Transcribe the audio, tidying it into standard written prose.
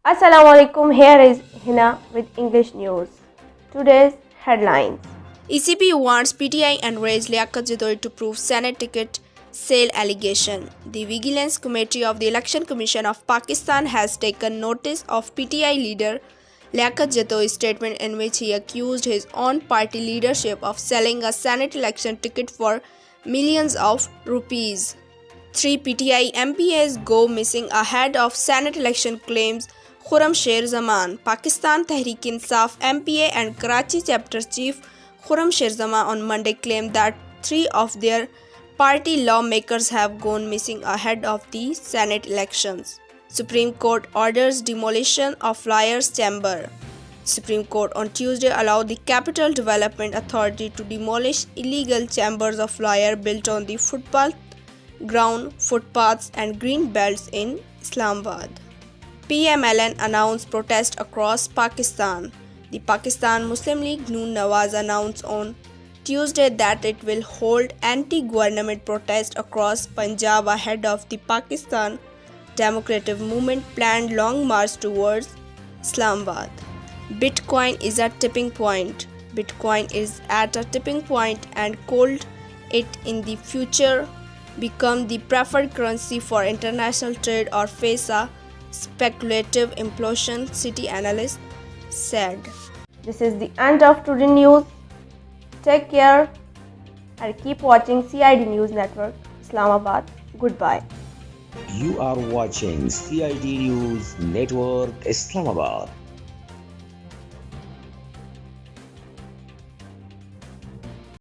Assalamu alaikum. Here is Hina with English news. Today's headlines. ECB wants PTI and raised Liaquat Jadoi to prove Senate ticket sale allegation. The Vigilance Committee of the Election Commission of Pakistan has taken notice of PTI leader Liaquat Jadoi's statement in which he accused his own party leadership of selling a Senate election ticket for millions of rupees. 3 PTI MPs go missing ahead of Senate election, claims Khurram Sher Zaman. Pakistan Tehreek-e-Insaf MPA and Karachi chapter chief Khurram Sher Zaman on Monday claimed that 3 of their party lawmakers have gone missing ahead of the Senate elections. Supreme Court orders demolition of Lawyers' Chamber. Supreme Court on Tuesday allowed the Capital Development Authority to demolish illegal chambers of lawyers built on the footpaths and green belts in Islamabad. PMLN announced protest across Pakistan. The Pakistan Muslim League Noon Nawaz announced on Tuesday that it will hold anti-government protests across Punjab ahead of the Pakistan Democratic Movement planned long march towards Islamabad. Bitcoin is at tipping point. Bitcoin is at a tipping point and could it in the future become the preferred currency for international trade or face a speculative implosion, Citi analyst said. This is the end of today's news. Take care and keep watching CID News Network, Islamabad. Goodbye. You are watching CID News Network, Islamabad.